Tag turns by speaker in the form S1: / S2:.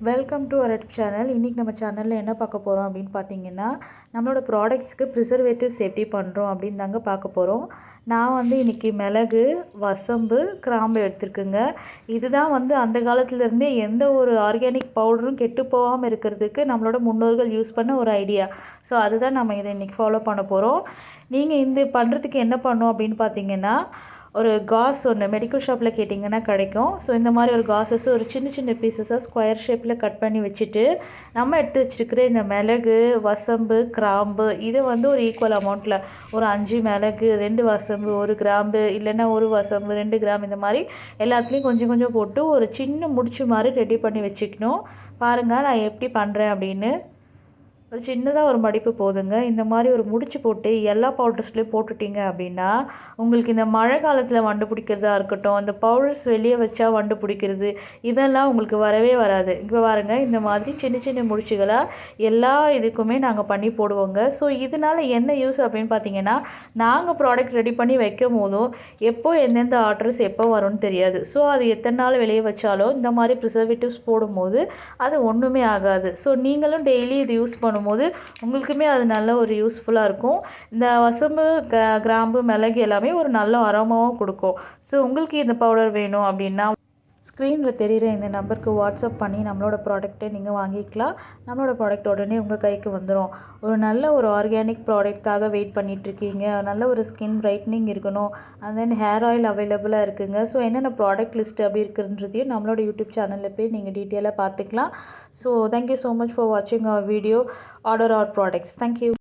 S1: Welcome to our channel. இன்றைக்கி நம்ம சேனலில் என்ன பார்க்க போகிறோம் அப்படின்னு பார்த்தீங்கன்னா, நம்மளோட ப்ராடக்ட்ஸ்க்கு ப்ரிசர்வேட்டிவ்ஸ் எப்படி பண்ணுறோம் அப்படின்னு தாங்க பார்க்க போகிறோம். நான் இன்றைக்கி மிளகு, வசம்பு, கிராம்பு எடுத்துருக்குங்க. இதுதான் அந்த காலத்துலேருந்தே எந்த ஒரு ஆர்கானிக் பவுடரும் கெட்டு போகாமல் இருக்கிறதுக்கு நம்மளோட முன்னோர்கள் யூஸ் பண்ண ஒரு ஐடியா. ஸோ அதுதான் நம்ம இதை இன்றைக்கி ஃபாலோ பண்ண போகிறோம். நீங்கள் இந்த பண்ணுறதுக்கு என்ன பண்ணணும் அப்படின்னு பார்த்தீங்கன்னா, ஒரு காஸ் ஒன்று மெடிக்கல் ஷாப்பில் கேட்டிங்கன்னா கிடைக்கும். ஸோ இந்த மாதிரி ஒரு காசஸ் ஒரு சின்ன சின்ன பீசஸாக ஸ்கொயர் ஷேப்பில் கட் பண்ணி வச்சுட்டு, நம்ம எடுத்து வச்சுருக்கிற இந்த மிளகு, வசம்பு, கிராம்பு இதை ஒரு ஈக்குவல் அமௌண்ட்டில் ஒரு 5 மிளகு, 2 வசம்பு, 1 கிராம்பு, இல்லைன்னா 1 வசம்பு 2 கிராம், இந்த மாதிரி எல்லாத்துலேயும் கொஞ்சம் கொஞ்சம் போட்டு ஒரு சின்ன முடிச்சு மாதிரி ரெடி பண்ணி வச்சுக்கணும். பாருங்கள் நான் எப்படி பண்ணுறேன் அப்படின்னு. ஒரு சின்னதாக ஒரு மடிப்பு போதுங்க. இந்த மாதிரி ஒரு முடிச்சு போட்டு எல்லா பவுடர்ஸ்லேயும் போட்டுட்டிங்க அப்படின்னா, உங்களுக்கு இந்த மழை காலத்தில் வண்டு பிடிக்கிறதா இருக்கட்டும், அந்த பவுடர்ஸ் வெளியே வச்சா வண்டு பிடிக்கிறது, இதெல்லாம் உங்களுக்கு வரவே வராது. இப்போ பாருங்கள், இந்த மாதிரி சின்ன சின்ன முடிச்சுகளாக எல்லா இதுக்குமே நாங்கள் பண்ணி போடுவோங்க. ஸோ இதனால் என்ன யூஸ் அப்படின்னு பார்த்தீங்கன்னா, நாங்கள் ப்ராடக்ட் ரெடி பண்ணி வைக்கும் போதும் எப்போ எந்தெந்த ஆர்டர்ஸ் எப்போ வரும்னு தெரியாது. ஸோ அது எத்தனை நாள் வெளியே வச்சாலும் இந்த மாதிரி ப்ரிசர்வேட்டிவ்ஸ் போடும்போது அது ஒன்றுமே ஆகாது. ஸோ நீங்களும் டெய்லி இது யூஸ் பண்ணும்போது உங்களுக்குமே அது நல்ல ஒரு யூஸ்ஃபுல்லாக இருக்கும். இந்த வசம்பு, கிராம்பு, மிளகு எல்லாமே ஒரு நல்ல அரோமாவும் கொடுக்கும். ஸோ உங்களுக்கு இந்த பவுடர் வேணும் அப்படின்னா ஸ்க்ரீனில் தெரிகிற இந்த நம்பருக்கு வாட்ஸ்அப் பண்ணி நம்மளோட ப்ராடக்ட்டை நீங்கள் வாங்கிக்கலாம். நம்மளோட ப்ராடக்ட் உடனே உங்கள் கைக்கு வந்துடும். ஒரு நல்ல ஒரு ஆர்கானிக் ப்ராடக்ட்காக வெயிட் பண்ணிகிட்ருக்கீங்க, நல்ல ஒரு ஸ்கின் பிரைட்னிங் இருக்கணும், அண்ட் தென் ஹேர் ஆயில் அவைலபிளாக இருக்குங்க. ஸோ என்னென்ன ப்ராடக்ட் லிஸ்ட் அப்படி இருக்குன்றதையும் நம்மளோட யூடியூப் சேனலில் போய் நீங்கள் டீட்டெயிலாக பார்த்துக்கலாம். So thank you so much for வாட்சிங் our video. Order our products. Thank you.